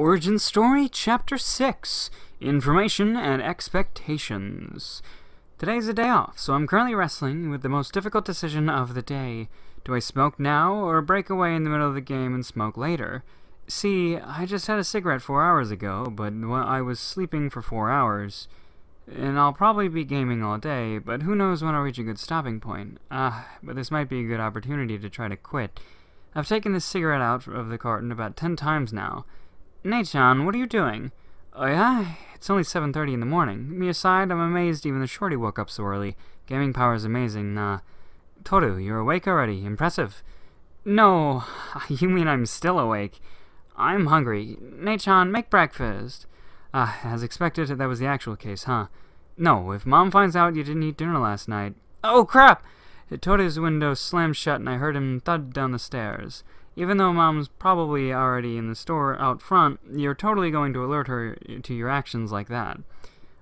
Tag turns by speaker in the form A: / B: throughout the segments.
A: Origin Story Chapter 6, Information and Expectations. Today's a day off, so I'm currently wrestling with the most difficult decision of the day. Do I smoke now, or break away in the middle of the game and smoke later? See, I just had a cigarette 4 hours ago, but I was sleeping for 4 hours. And I'll probably be gaming all day, but who knows when I'll reach a good stopping point. But this might be a good opportunity to try to quit. I've taken this cigarette out of the carton about 10 times now. Nate-chan, what are you doing? Oh yeah? It's only 7:30 in the morning. Me aside, I'm amazed even the shorty woke up so early. Gaming power is amazing. Toru, you're awake already. Impressive. No, you mean I'm still awake. I'm hungry. Nate-chan, make breakfast. As expected, that was the actual case, huh? No, if Mom finds out you didn't eat dinner last night... Oh, crap! Toru's window slammed shut and I heard him thud down the stairs. Even though Mom's probably already in the store out front, you're totally going to alert her to your actions like that.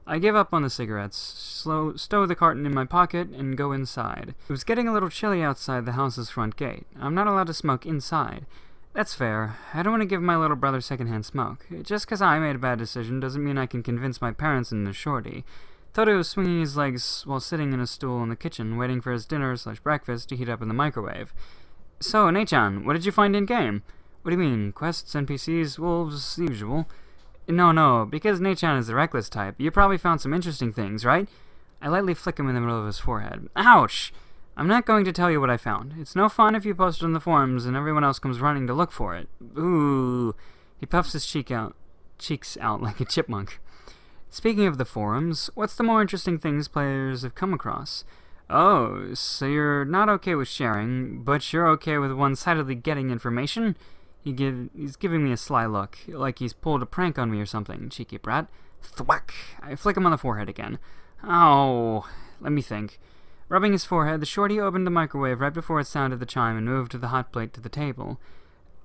A: I give up on the cigarettes, stow the carton in my pocket, and go inside. It was getting a little chilly outside the house's front gate. I'm not allowed to smoke inside. That's fair. I don't want to give my little brother secondhand smoke. Just because I made a bad decision doesn't mean I can convince my parents and the shorty. Toru was swinging his legs while sitting in a stool in the kitchen, waiting for his dinner/breakfast to heat up in the microwave. So, Nate-chan, what did you find in-game? What do you mean? Quests, NPCs, wolves, usual? No, because Nate-chan is the reckless type, you probably found some interesting things, right? I lightly flick him in the middle of his forehead. Ouch! I'm not going to tell you what I found. It's no fun if you post it on the forums and everyone else comes running to look for it. Ooh. He puffs his cheeks out like a chipmunk. Speaking of the forums, what's the more interesting things players have come across? Oh, so you're not okay with sharing, but you're okay with one-sidedly getting information? He's giving me a sly look, like he's pulled a prank on me or something, cheeky brat. Thwack! I flick him on the forehead again. Oh, let me think. Rubbing his forehead, the shorty opened the microwave right before it sounded the chime and moved the hot plate to the table.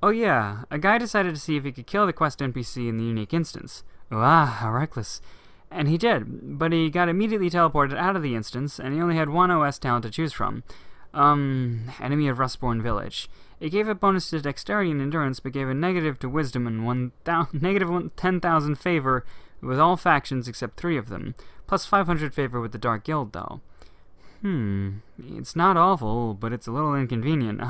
A: Oh yeah, a guy decided to see if he could kill the quest NPC in the unique instance. How reckless. And he did, but he got immediately teleported out of the instance, and he only had one OS talent to choose from. Enemy of Rustborn Village. It gave a bonus to dexterity and endurance, but gave a negative to wisdom and negative 10,000 favor with all factions except 3 of them, plus 500 favor with the Dark Guild, though. It's not awful, but it's a little inconvenient.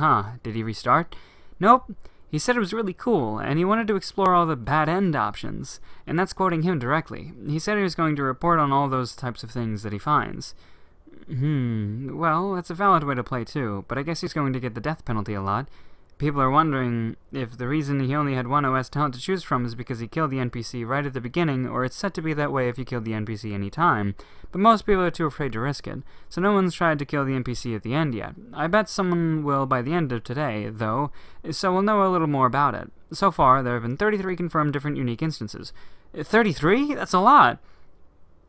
A: Did he restart? Nope. He said it was really cool, and he wanted to explore all the bad end options, and that's quoting him directly. He said he was going to report on all those types of things that he finds. Well, that's a valid way to play too, but I guess he's going to get the death penalty a lot. People are wondering if the reason he only had one OS talent to choose from is because he killed the NPC right at the beginning, or it's set to be that way if you killed the NPC any time. But most people are too afraid to risk it, so no one's tried to kill the NPC at the end yet. I bet someone will by the end of today, though, so we'll know a little more about it. So far, there have been 33 confirmed different unique instances. 33? That's a lot!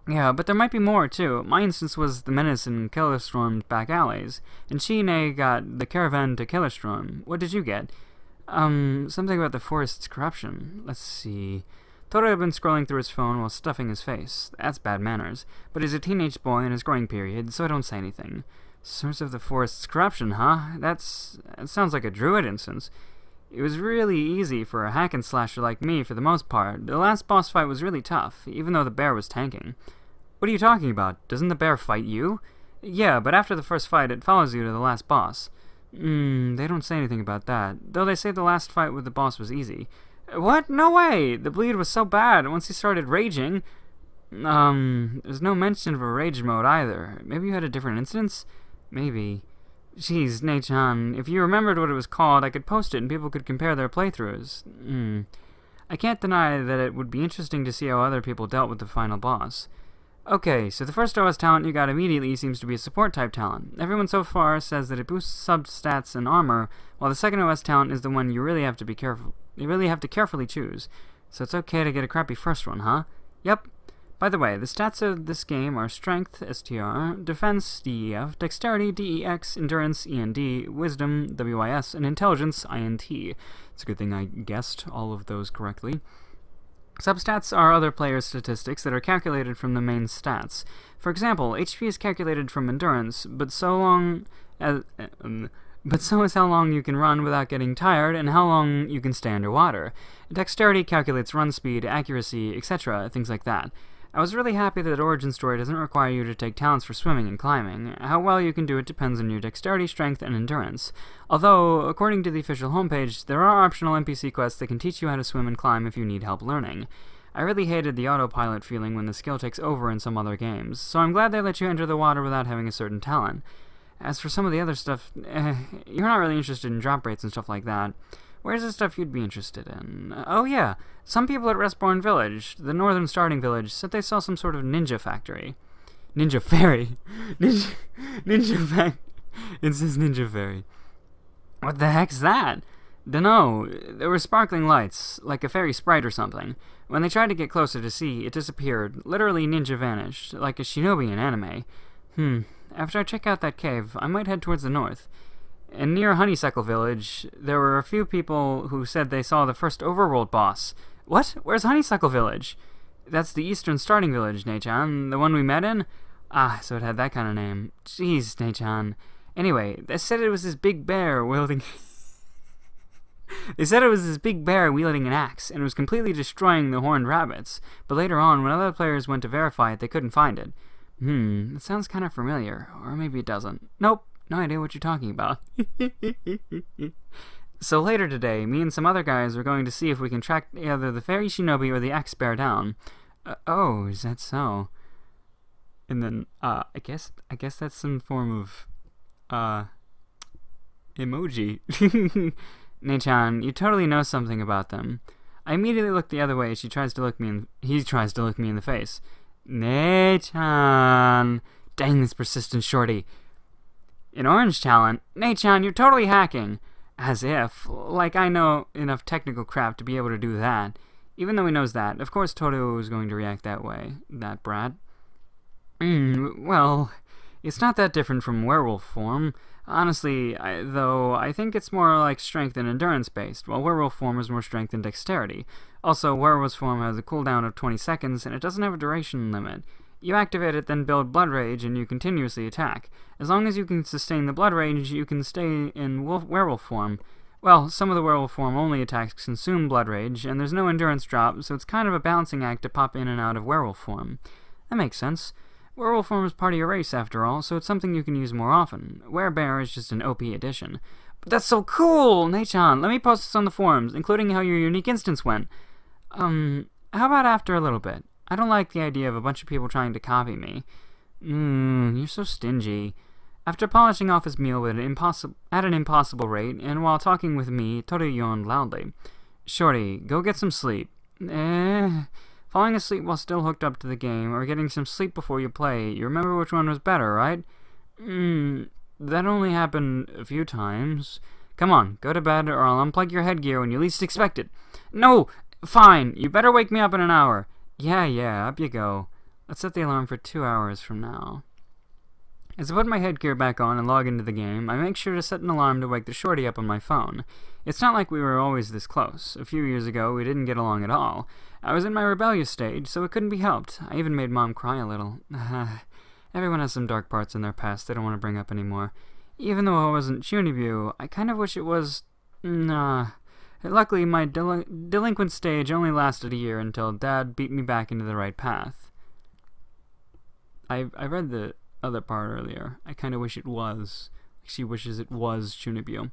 A: Yeah, but there might be more, too. My instance was the Menace in Killerstorm's back alleys, and Shine got the Caravan to Killerstorm. What did you get? Something about the forest's corruption. Let's see. Toru had been scrolling through his phone while stuffing his face. That's bad manners. But he's a teenage boy in his growing period, so I don't say anything. Source of the forest's corruption, huh? That sounds like a druid instance. It was really easy for a hack-and-slasher like me for the most part. The last boss fight was really tough, even though the bear was tanking. What are you talking about? Doesn't the bear fight you? Yeah, but after the first fight, it follows you to the last boss. They don't say anything about that, though they say the last fight with the boss was easy. What? No way! The bleed was so bad once he started raging. There's no mention of a rage mode either. Maybe you had a different instance? Maybe. Jeez, Nate-chan, if you remembered what it was called, I could post it and people could compare their playthroughs. I can't deny that it would be interesting to see how other people dealt with the final boss. Okay, so the first OS talent you got immediately seems to be a support-type talent. Everyone so far says that it boosts sub-stats and armor, while the second OS talent is the one you really have to be careful. You really have to carefully choose. So it's okay to get a crappy first one, huh? Yep. By the way, the stats of this game are Strength, STR, Defense, DEF, Dexterity, DEX, Endurance, END, Wisdom, WIS, and Intelligence, INT. It's a good thing I guessed all of those correctly. Substats are other players' statistics that are calculated from the main stats. For example, HP is calculated from Endurance, but so long but so is how long you can run without getting tired and how long you can stay underwater. Dexterity calculates run speed, accuracy, etc., things like that. I was really happy that OriginStory doesn't require you to take talents for swimming and climbing. How well you can do it depends on your dexterity, strength, and endurance. Although, according to the official homepage, there are optional NPC quests that can teach you how to swim and climb if you need help learning. I really hated the autopilot feeling when the skill takes over in some other games, so I'm glad they let you enter the water without having a certain talent. As for some of the other stuff, you're not really interested in drop rates and stuff like that. Where's the stuff you'd be interested in? Oh yeah, some people at Restborn Village, the northern starting village, said they saw some sort of ninja factory. Ninja fairy. Ninja factory. It says ninja fairy. What the heck's that? Dunno. There were sparkling lights, like a fairy sprite or something. When they tried to get closer to see, it disappeared. Literally ninja vanished, like a shinobi in anime. After I check out that cave, I might head towards the north. And near Honeysuckle Village, there were a few people who said they saw the first overworld boss. What? Where's Honeysuckle Village? That's the eastern starting village, Ne-chan. The one we met in? Ah, so it had that kind of name. Jeez, Ne-chan. Anyway, they said it was this big bear wielding... They said it was this big bear wielding an axe, and it was completely destroying the horned rabbits. But later on, when other players went to verify it, they couldn't find it. It sounds kind of familiar. Or maybe it doesn't. Nope. No idea what you're talking about. So later today, me and some other guys are going to see if we can track either the fairy shinobi or the AxeBear down. Oh, is that so? And then, I guess that's some form of, emoji. Ne-chan, you totally know something about them. I immediately look the other way as he tries to look me in the face. Ne-chan! Dang this persistent shorty. An orange talent? Ne-chan, you're totally hacking. As if. Like I know enough technical crap to be able to do that. Even though he knows that, of course Toto is going to react that way. That brat. Well, it's not that different from werewolf form. Honestly, I think it's more like strength and endurance based, while werewolf form is more strength and dexterity. Also, werewolf form has a cooldown of 20 seconds, and it doesn't have a duration limit. You activate it, then build Blood Rage, and you continuously attack. As long as you can sustain the Blood Rage, you can stay in werewolf form. Well, some of the werewolf form only attacks consume Blood Rage, and there's no endurance drop, so it's kind of a balancing act to pop in and out of werewolf form. That makes sense. Werewolf form is part of your race, after all, so it's something you can use more often. Werebear is just an OP addition. But that's so cool! Ne-chan, let me post this on the forums, including how your unique instance went. How about after a little bit? I don't like the idea of a bunch of people trying to copy me. You're so stingy. After polishing off his meal at an impossible rate, and while talking with me, Toru yawned loudly. Shorty, go get some sleep. Falling asleep while still hooked up to the game, or getting some sleep before you play, you remember which one was better, right? That only happened a few times. Come on, go to bed, or I'll unplug your headgear when you least expect it. No! Fine, you better wake me up in an hour. Yeah, up you go. Let's set the alarm for 2 hours from now. As I put my headgear back on and log into the game, I make sure to set an alarm to wake the shorty up on my phone. It's not like we were always this close. A few years ago, we didn't get along at all. I was in my rebellious stage, so it couldn't be helped. I even made Mom cry a little. Everyone has some dark parts in their past they don't want to bring up anymore. Even though I wasn't Chunibyo, I kind of wish it was... Luckily, my delinquent stage only lasted a year until Dad beat me back into the right path. I read the other part earlier. I kind of wish it was. She wishes it was Chunibyo.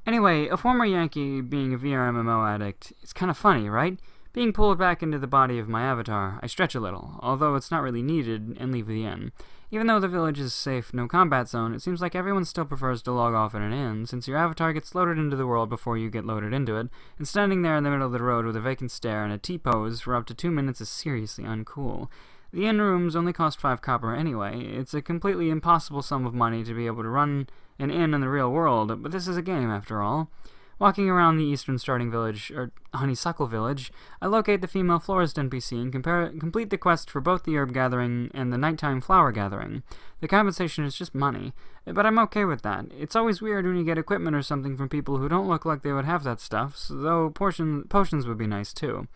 A: Anyway, a former Yankee being a VRMMO addict, it's kind of funny, right? Being pulled back into the body of my avatar, I stretch a little, although it's not really needed, and leave the inn. Even though the village is a safe, no-combat zone, it seems like everyone still prefers to log off in an inn, since your avatar gets loaded into the world before you get loaded into it, and standing there in the middle of the road with a vacant stare and a T-pose for up to 2 minutes is seriously uncool. The inn rooms only cost 5 copper anyway. It's a completely impossible sum of money to be able to run an inn in the real world, but this is a game after all. Walking around the eastern starting village, or Honeysuckle Village, I locate the female florist NPC and complete the quest for both the herb gathering and the nighttime flower gathering. The compensation is just money, but I'm okay with that. It's always weird when you get equipment or something from people who don't look like they would have that stuff, though potions would be nice too.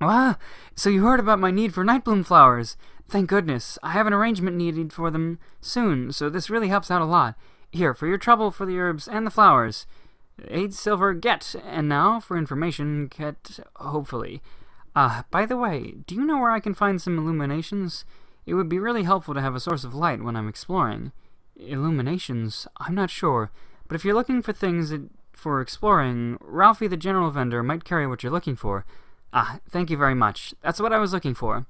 A: Ah, so you heard about my need for nightbloom flowers. Thank goodness. I have an arrangement needed for them soon, so this really helps out a lot. Here, for your trouble for the herbs and the flowers. 8 silver, get! And now, for information, get, hopefully. By the way, do you know where I can find some illuminations? It would be really helpful to have a source of light when I'm exploring. Illuminations? I'm not sure. But if you're looking for things for exploring, Ralphie the general vendor might carry what you're looking for. Thank you very much. That's what I was looking for.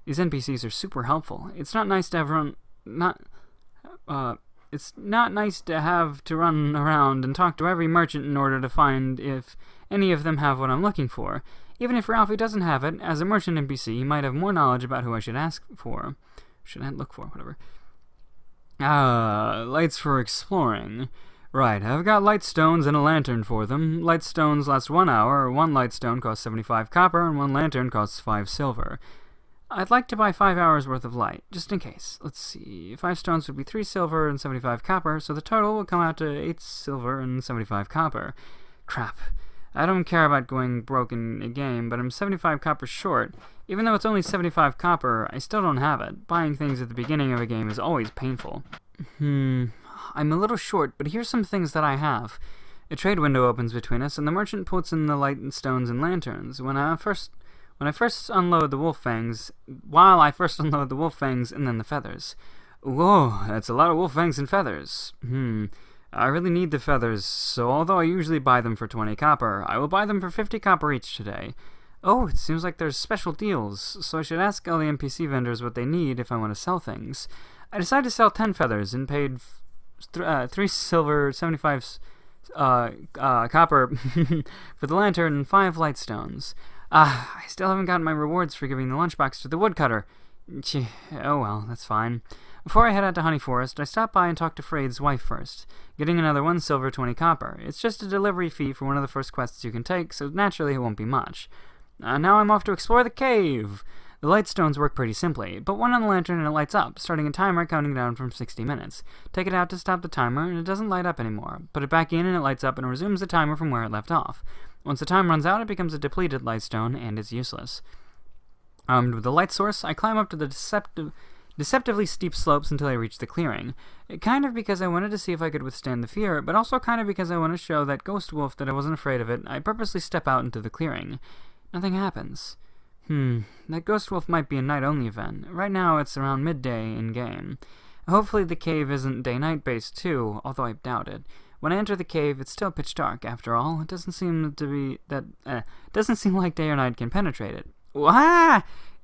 A: These NPCs are super helpful. It's not nice to have It's not nice to have to run around and talk to every merchant in order to find if any of them have what I'm looking for. Even if Ralphie doesn't have it, as a merchant NPC, he might have more knowledge about who I should ask for. Should I look for, whatever. Lights for exploring. Right, I've got light stones and a lantern for them. Light stones last 1 hour. 1 light stone costs 75 copper, and 1 lantern costs 5 silver. I'd like to buy 5 hours worth of light, just in case. Let's see, 5 stones would be 3 silver and 75 copper, so the total would come out to 8 silver and 75 copper. Crap. I don't care about going broke in a game, but I'm 75 copper short. Even though it's only 75 copper, I still don't have it. Buying things at the beginning of a game is always painful. I'm a little short, but here's some things that I have. A trade window opens between us, and the merchant puts in the light and stones and lanterns. While I first unload the wolf fangs, and then the feathers. Whoa, that's a lot of wolf fangs and feathers. I really need the feathers, so although I usually buy them for 20 copper, I will buy them for 50 copper each today. Oh, it seems like there's special deals, so I should ask all the NPC vendors what they need if I want to sell things. I decided to sell 10 feathers and paid 3 silver, 75 copper for the lantern and 5 light stones. I still haven't gotten my rewards for giving the lunchbox to the woodcutter. Oh well, that's fine. Before I head out to Honey Forest, I stop by and talk to Freyd's wife first, getting another 1 silver, 20 copper. It's just a delivery fee for one of the first quests you can take, so naturally it won't be much. Now I'm off to explore the cave. The light stones work pretty simply. Put one on the lantern and it lights up, starting a timer counting down from 60 minutes. Take it out to stop the timer and it doesn't light up anymore. Put it back in and it lights up and resumes the timer from where it left off. Once the time runs out, it becomes a depleted light stone and is useless. Armed with the light source, I climb up to the deceptively steep slopes until I reach the clearing. Kind of because I wanted to see if I could withstand the fear, but also kind of because I want to show that ghost wolf that I wasn't afraid of it. I purposely step out into the clearing. Nothing happens. That ghost wolf might be a night-only event. Right now, it's around midday in-game. Hopefully the cave isn't day-night based too, although I doubt it. When I enter the cave, it's still pitch dark, after all. It doesn't seem like day or night can penetrate it.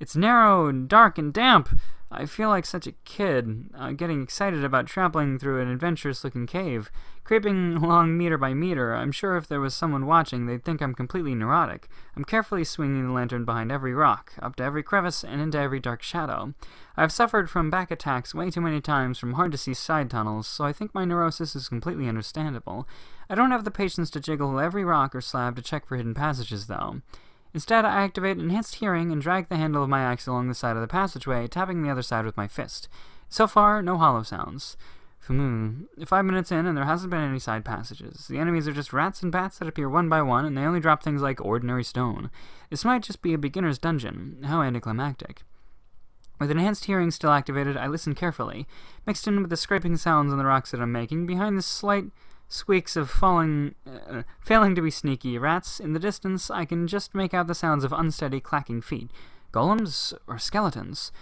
A: It's narrow and dark and damp. I feel like such a kid, getting excited about trampling through an adventurous-looking cave. Creeping along meter by meter, I'm sure if there was someone watching, they'd think I'm completely neurotic. I'm carefully swinging the lantern behind every rock, up to every crevice, and into every dark shadow. I've suffered from back attacks way too many times from hard-to-see side tunnels, so I think my neurosis is completely understandable. I don't have the patience to jiggle every rock or slab to check for hidden passages, though. Instead, I activate enhanced hearing and drag the handle of my axe along the side of the passageway, tapping the other side with my fist. So far, no hollow sounds. 5 minutes in, and there hasn't been any side passages. The enemies are just rats and bats that appear one by one, and they only drop things like ordinary stone. This might just be a beginner's dungeon. How anticlimactic. With enhanced hearing still activated, I listen carefully. Mixed in with the scraping sounds on the rocks that I'm making, behind the slight squeaks of failing to be sneaky rats in the distance, I can just make out the sounds of unsteady clacking feet. Golems or skeletons?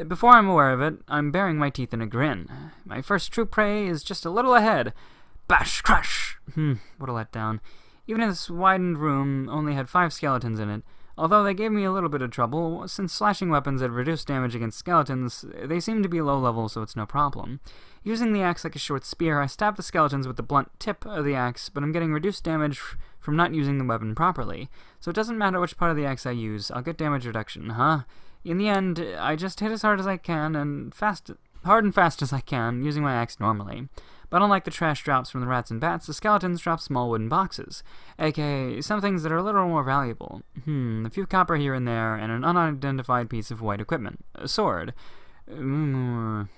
A: Before I'm aware of it, I'm baring my teeth in a grin. My first true prey is just a little ahead. Bash! Crash! What a letdown. Even if this widened room only had 5 skeletons in it, although they gave me a little bit of trouble, since slashing weapons had reduced damage against skeletons, they seem to be low level, so it's no problem. Using the axe like a short spear, I stab the skeletons with the blunt tip of the axe, but I'm getting reduced damage from not using the weapon properly. So it doesn't matter which part of the axe I use, I'll get damage reduction, huh? In the end, I just hit as hard as I can, and hard and fast as I can, using my axe normally. But unlike the trash drops from the rats and bats, the skeletons drop small wooden boxes, aka some things that are a little more valuable. A few copper here and there, and an unidentified piece of white equipment. A sword. Even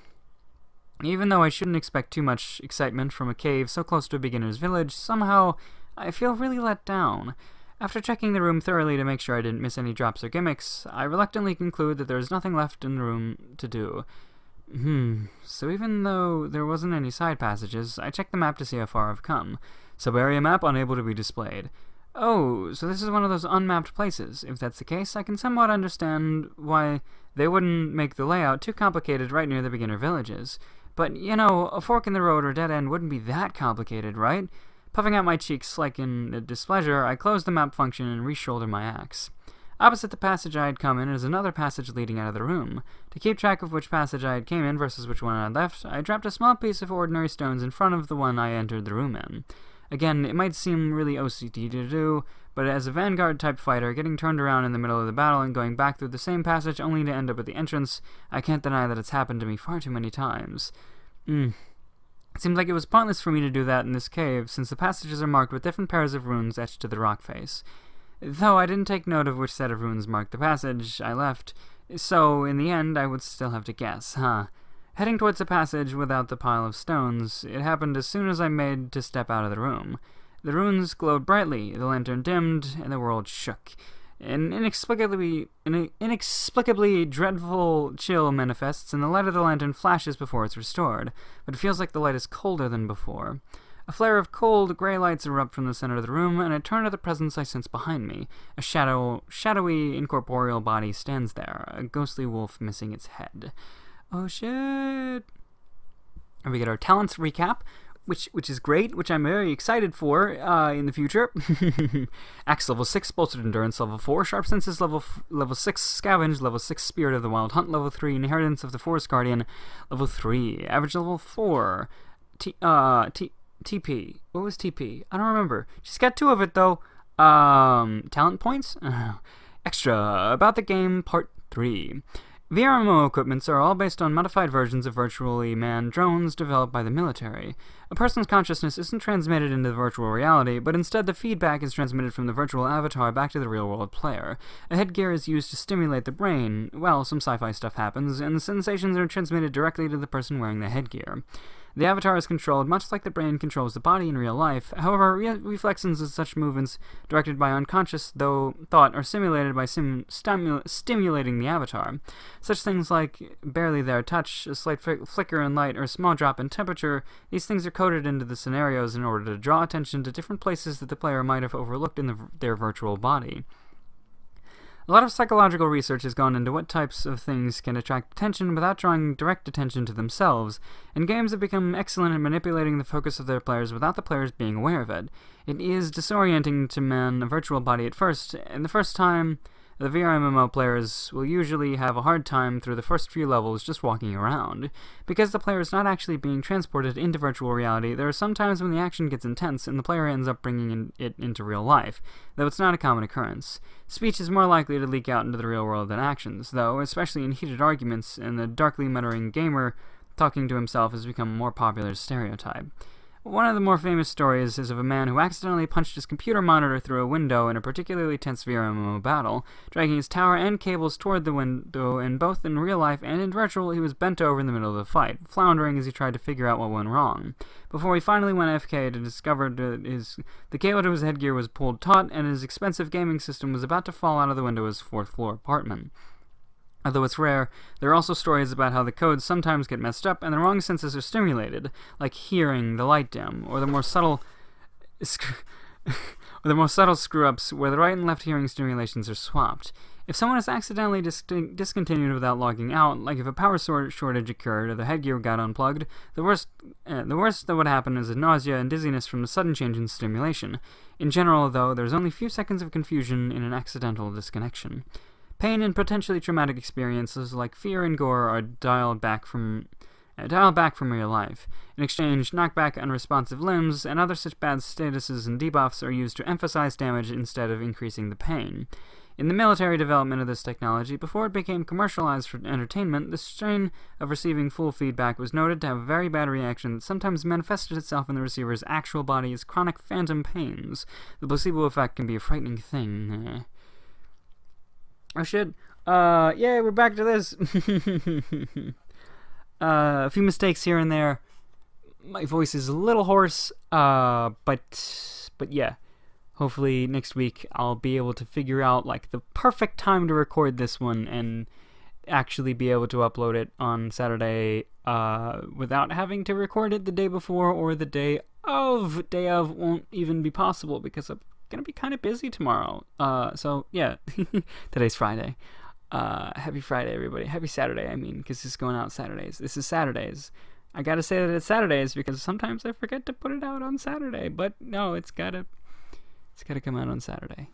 A: though I shouldn't expect too much excitement from a cave so close to a beginner's village, somehow I feel really let down. After checking the room thoroughly to make sure I didn't miss any drops or gimmicks, I reluctantly conclude that there is nothing left in the room to do. So even though there wasn't any side passages, I checked the map to see how far I've come. Sub-area map unable to be displayed. Oh, so this is one of those unmapped places. If that's the case, I can somewhat understand why they wouldn't make the layout too complicated right near the beginner villages. But, you know, a fork in the road or dead end wouldn't be that complicated, right? Puffing out my cheeks like in displeasure, I closed the map function and re-shouldered my axe. Opposite the passage I had come in is another passage leading out of the room. To keep track of which passage I had came in versus which one I had left, I dropped a small piece of ordinary stones in front of the one I entered the room in. Again, it might seem really OCD to do, but as a Vanguard-type fighter, getting turned around in the middle of the battle and going back through the same passage only to end up at the entrance, I can't deny that it's happened to me far too many times. It seemed like it was pointless for me to do that in this cave, since the passages are marked with different pairs of runes etched to the rock face. Though I didn't take note of which set of runes marked the passage I left, so in the end I would still have to guess, Heading towards the passage without the pile of stones, it happened as soon as I made to step out of the room. The runes glowed brightly, the lantern dimmed, and the world shook. An inexplicably dreadful chill manifests, and the light of the lantern flashes before it's restored, but it feels like the light is colder than before. A flare of cold, gray lights erupt from the center of the room, and I turn to the presence I sense behind me. A shadowy, incorporeal body stands there, a ghostly wolf missing its head. Oh shit! And we get our talents recap, which is great, which I'm very excited for in the future. Axe level 6, bolstered endurance level 4, sharp senses level 6, scavenge level 6, spirit of the wild hunt level 3, inheritance of the forest guardian level 3, average level 4, TP. What was TP? I don't remember. She's got 2 of it though. Talent points? Extra about the game part 3. VRMMO equipments are all based on modified versions of virtually manned drones developed by the military. A person's consciousness isn't transmitted into the virtual reality, but instead the feedback is transmitted from the virtual avatar back to the real-world player. A headgear is used to stimulate the brain. Well, some sci-fi stuff happens, and the sensations are transmitted directly to the person wearing the headgear. The avatar is controlled much like the brain controls the body in real life. However, reflections of such movements directed by unconscious thought are simulated by stimulating the avatar. Such things like barely there touch, a slight flicker in light, or a small drop in temperature, these things are coded into the scenarios in order to draw attention to different places that the player might have overlooked in their virtual body. A lot of psychological research has gone into what types of things can attract attention without drawing direct attention to themselves, and games have become excellent at manipulating the focus of their players without the players being aware of it. It is disorienting to man a virtual body at first, and the first time the VRMMO players will usually have a hard time through the first few levels just walking around. Because the player is not actually being transported into virtual reality, there are some times when the action gets intense and the player ends up bringing it into real life, though it's not a common occurrence. Speech is more likely to leak out into the real world than actions, though, especially in heated arguments, and the darkly muttering gamer talking to himself has become a more popular stereotype. One of the more famous stories is of a man who accidentally punched his computer monitor through a window in a particularly tense VRMMO battle, dragging his tower and cables toward the window, and both in real life and in virtual he was bent over in the middle of the fight, floundering as he tried to figure out what went wrong. Before he finally went AFK to discover the cable to his headgear was pulled taut, and his expensive gaming system was about to fall out of the window of his 4th floor apartment. Although it's rare, there are also stories about how the codes sometimes get messed up and the wrong senses are stimulated, like hearing, the light dim, or the more subtle screw-ups where the right and left hearing stimulations are swapped. If someone is accidentally discontinued without logging out, like if a power shortage occurred or the headgear got unplugged, the worst that would happen is a nausea and dizziness from the sudden change in stimulation. In general, though, there's only a few seconds of confusion in an accidental disconnection. Pain and potentially traumatic experiences like fear and gore are dialed back from real life. In exchange, knockback, unresponsive limbs, and other such bad statuses and debuffs are used to emphasize damage instead of increasing the pain. In the military development of this technology, before it became commercialized for entertainment, the strain of receiving full feedback was noted to have a very bad reaction that sometimes manifested itself in the receiver's actual body as chronic phantom pains. The placebo effect can be a frightening thing. Oh shit. Yeah, we're back to this. A few mistakes here and there. My voice is a little hoarse, but yeah. Hopefully next week I'll be able to figure out like the perfect time to record this one, and actually be able to upload it on Saturday without having to record it the day before or the day of. Day of won't even be possible because I'm gonna be kind of busy tomorrow. So yeah, today's Friday. Happy Friday, everybody. Happy Saturday, I mean, because it's going out Saturdays. This is Saturdays. I gotta say that it's Saturdays because sometimes I forget to put it out on Saturday. But no, it's gotta come out on Saturday.